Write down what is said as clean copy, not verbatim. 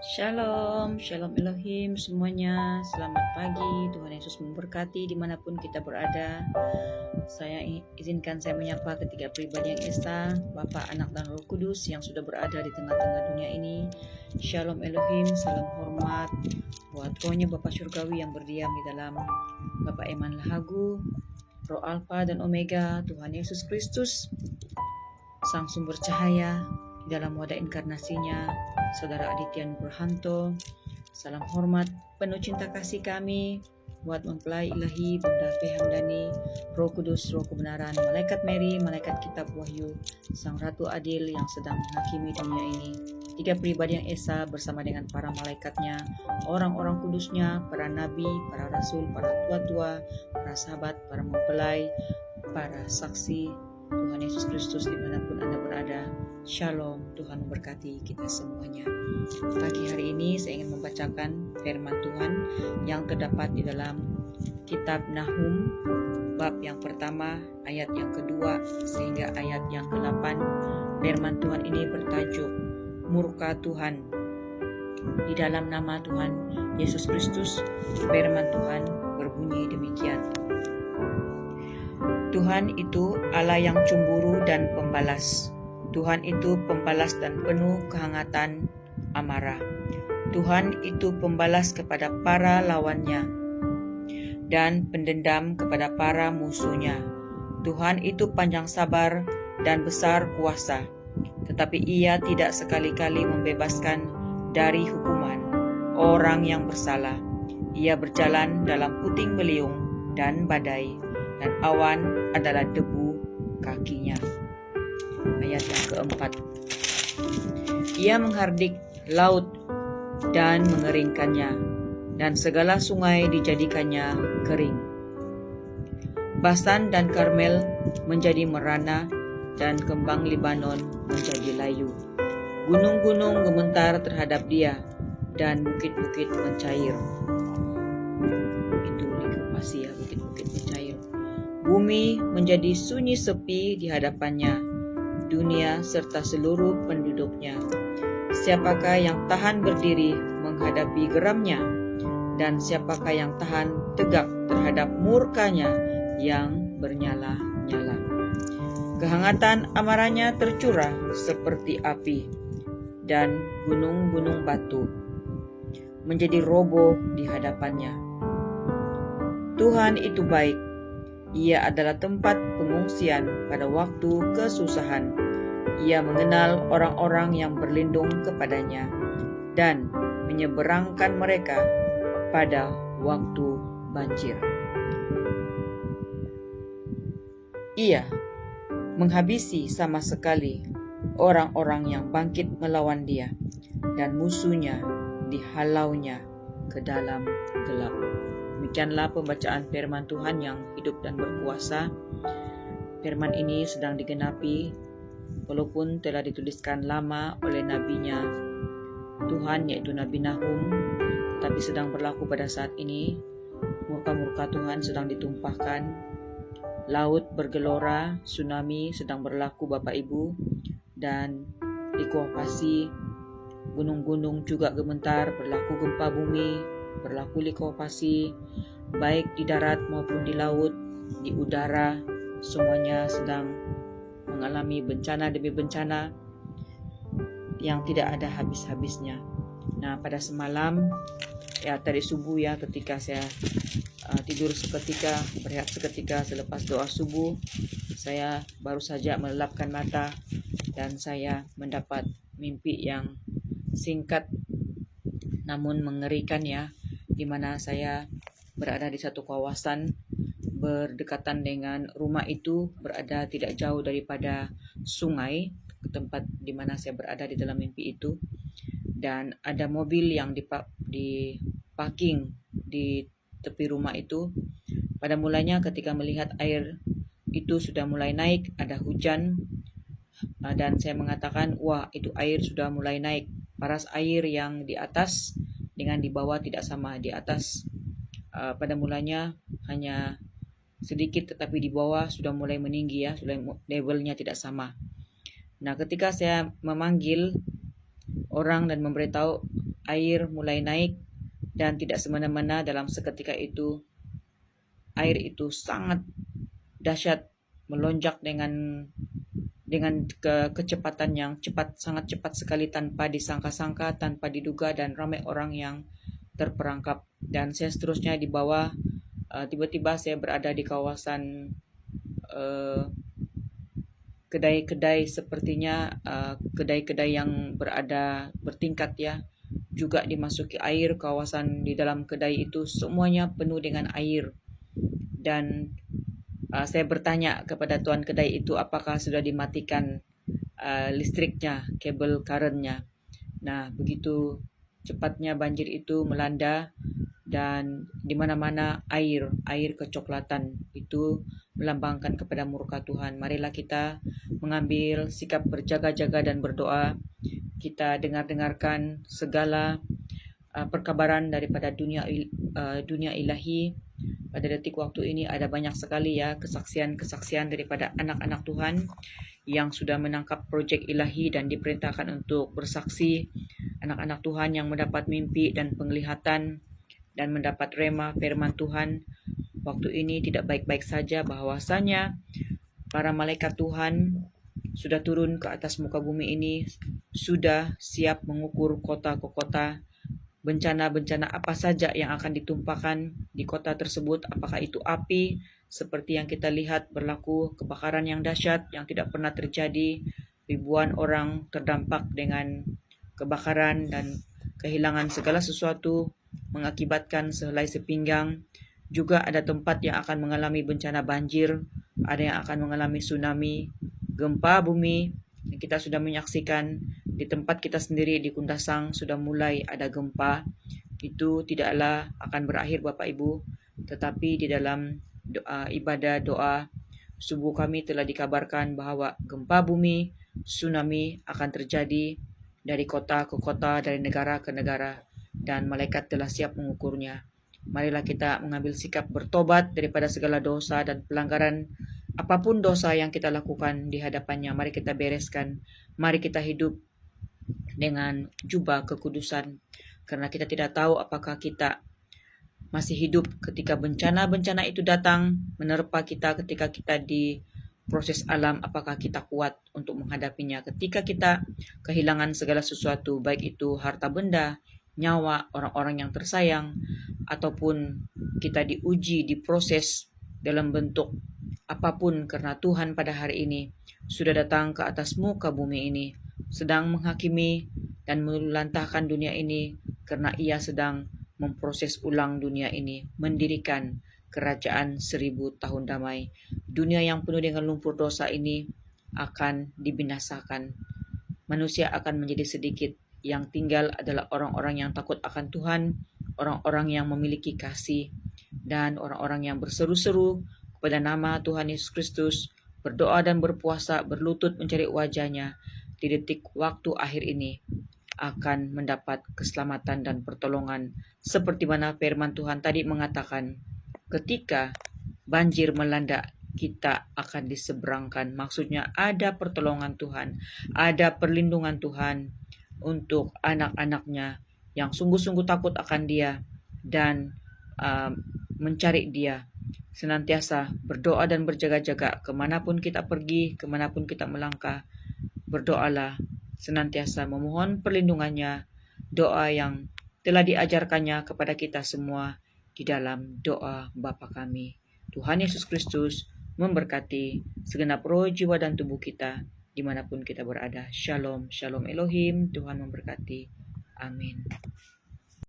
Shalom, Shalom Elohim semuanya. Selamat pagi, Tuhan Yesus memberkati dimanapun kita berada. Saya izinkan saya menyapa ketiga pribadi yang esa, Bapa, Anak, dan Roh Kudus yang sudah berada di tengah-tengah dunia ini. Shalom Elohim, salam hormat buat rohnya Bapa Surgawi yang berdiam di dalam Bapa Eman Lahagu, Roh Alfa dan Omega, Tuhan Yesus Kristus, Sang Sumber Cahaya, di dalam wadah inkarnasinya, Saudara Aditya Nugrahanto. Salam hormat penuh cinta kasih kami buat mempelai ilahi Bunda P. Hamdani, Roh Kudus, Roh Kebenaran, Malaikat Mary, Malaikat Kitab Wahyu, Sang Ratu Adil yang sedang menghakimi dunia ini, tiga pribadi yang esa bersama dengan para malaikatnya, orang-orang kudusnya, para nabi, para rasul, para tua-tua, para sahabat, para mempelai, para saksi Tuhan Yesus Kristus dimanapun Anda berada. Shalom, Tuhan memberkati kita semuanya. Pagi hari ini saya ingin membacakan firman Tuhan yang terdapat di dalam kitab Nahum, bab yang pertama, ayat yang kedua, sehingga ayat yang ke-8. Firman Tuhan ini bertajuk Murka Tuhan. Di dalam nama Tuhan Yesus Kristus, firman Tuhan berbunyi demikian. Tuhan itu Allah yang cemburu dan pembalas. Tuhan itu pembalas dan penuh kehangatan amarah. Tuhan itu pembalas kepada para lawannya dan pendendam kepada para musuhnya. Tuhan itu panjang sabar dan besar kuasa, tetapi Ia tidak sekali-kali membebaskan dari hukuman orang yang bersalah. Ia berjalan dalam puting beliung dan badai, dan awan adalah debu kakinya. Ayat yang keempat. Ia menghardik laut dan mengeringkannya, dan segala sungai dijadikannya kering. Basan dan Karmel menjadi merana, dan kembang Libanon menjadi layu. Gunung-gunung gemetar terhadap Dia, dan bukit-bukit mencair. Itu likupasi ya, bukit-bukit mencair. Bumi menjadi sunyi sepi di hadapannya, dunia serta seluruh penduduknya. Siapakah yang tahan berdiri menghadapi geramnya? Dan siapakah yang tahan tegak terhadap murkanya yang bernyala-nyala? Kehangatan amarahnya tercurah seperti api, dan gunung-gunung batu menjadi roboh di hadapannya. Tuhan itu baik. Ia adalah tempat pengungsian pada waktu kesusahan. Ia mengenal orang-orang yang berlindung kepadanya dan menyeberangkan mereka pada waktu banjir. Ia menghabisi sama sekali orang-orang yang bangkit melawan Dia, dan musuhnya dihalaunya ke dalam gelap. Demikianlah pembacaan firman Tuhan yang hidup dan berkuasa. Firman ini sedang digenapi, walaupun telah dituliskan lama oleh nabinya Tuhan, yaitu Nabi Nahum, tapi sedang berlaku pada saat ini. Murka-murka Tuhan sedang ditumpahkan, laut bergelora, tsunami sedang berlaku Bapak Ibu, dan likuapasi, gunung-gunung juga gemetar, berlaku gempa bumi, berlaku likuapasi, baik di darat maupun di laut, di udara, semuanya sedang mengalami bencana demi bencana yang tidak ada habis-habisnya. Nah, pada semalam, ya tadi subuh ya, ketika saya tidur seketika, berehat seketika selepas doa subuh, saya baru saja melelapkan mata dan saya mendapat mimpi yang singkat namun mengerikan ya, di mana saya berada di satu kawasan berdekatan dengan rumah itu, berada tidak jauh daripada sungai, tempat di mana saya berada di dalam mimpi itu, dan ada mobil yang diparking di tepi rumah itu. Pada mulanya ketika melihat air itu sudah mulai naik, ada hujan, dan saya mengatakan, wah itu air sudah mulai naik. Paras air yang di atas dengan di bawah tidak sama. Di atas pada mulanya hanya sedikit, tetapi di bawah sudah mulai meninggi ya, sudah levelnya tidak sama. Nah, ketika saya memanggil orang dan memberitahu air mulai naik dan tidak semena-mena dalam seketika itu air itu sangat dahsyat melonjak dengan kecepatan yang cepat, sangat cepat sekali tanpa disangka-sangka, tanpa diduga, dan ramai orang yang terperangkap. Dan saya seterusnya di bawah, tiba-tiba saya berada di kawasan kedai-kedai, sepertinya kedai-kedai yang berada bertingkat ya, juga dimasuki air. Kawasan di dalam kedai itu semuanya penuh dengan air. Dan saya bertanya kepada tuan kedai itu apakah sudah dimatikan listriknya, kabel currentnya. Nah, begitu cepatnya banjir itu melanda dan di mana-mana air kecoklatan itu melambangkan kepada murka Tuhan. Marilah kita mengambil sikap berjaga-jaga dan berdoa. Kita dengarkan segala perkabaran daripada dunia ilahi. Pada detik waktu ini ada banyak sekali ya kesaksian daripada anak-anak Tuhan yang sudah menangkap proyek ilahi dan diperintahkan untuk bersaksi. Anak-anak Tuhan yang mendapat mimpi dan penglihatan dan mendapat rema firman Tuhan. Waktu ini tidak baik-baik saja, bahwasanya para malaikat Tuhan sudah turun ke atas muka bumi ini, sudah siap mengukur kota ke kota. Bencana-bencana apa saja yang akan ditumpahkan di kota tersebut, apakah itu api seperti yang kita lihat berlaku, kebakaran yang dahsyat yang tidak pernah terjadi, ribuan orang terdampak dengan kebakaran dan kehilangan segala sesuatu, mengakibatkan sehelai sepinggang. Juga ada tempat yang akan mengalami bencana banjir, ada yang akan mengalami tsunami, gempa bumi. Kita sudah menyaksikan di tempat kita sendiri di Kundasang sudah mulai ada gempa. Itu tidaklah akan berakhir Bapak Ibu, tetapi di dalam ibadah doa subuh kami telah dikabarkan bahwa gempa bumi, tsunami akan terjadi dari kota ke kota, dari negara ke negara, dan malaikat telah siap mengukurnya. Marilah kita mengambil sikap bertobat daripada segala dosa dan pelanggaran. Apapun dosa yang kita lakukan di hadapannya, mari kita bereskan. Mari kita hidup dengan jubah kekudusan, karena kita tidak tahu apakah kita masih hidup ketika bencana-bencana itu datang menerpa kita, ketika kita di proses alam, apakah kita kuat untuk menghadapinya. Ketika kita kehilangan segala sesuatu, baik itu harta benda, nyawa, orang-orang yang tersayang, ataupun kita diuji, diproses dalam bentuk apapun, karena Tuhan pada hari ini sudah datang ke atas muka bumi ini, sedang menghakimi dan melantahkan dunia ini, karena ia sedang memproses ulang dunia ini, mendirikan kerajaan 1000 tahun damai. Dunia yang penuh dengan lumpur dosa ini akan dibinasakan. Manusia akan menjadi sedikit, yang tinggal adalah orang-orang yang takut akan Tuhan, orang-orang yang memiliki kasih, dan orang-orang yang berseru-seru kepada nama Tuhan Yesus Kristus, berdoa dan berpuasa, berlutut mencari wajah-Nya. Di detik waktu akhir ini akan mendapat keselamatan dan pertolongan, seperti mana firman Tuhan tadi mengatakan, ketika banjir melanda, kita akan diseberangkan. Maksudnya ada pertolongan Tuhan, ada perlindungan Tuhan untuk anak-anak-Nya yang sungguh-sungguh takut akan Dia dan mencari Dia. Senantiasa berdoa dan berjaga-jaga kemanapun kita pergi, kemanapun kita melangkah. Berdoalah, senantiasa memohon perlindungannya, doa yang telah diajarkannya kepada kita semua di dalam doa Bapa kami. Tuhan Yesus Kristus memberkati segenap roh, jiwa, dan tubuh kita dimanapun kita berada. Shalom, shalom Elohim, Tuhan memberkati. Amin.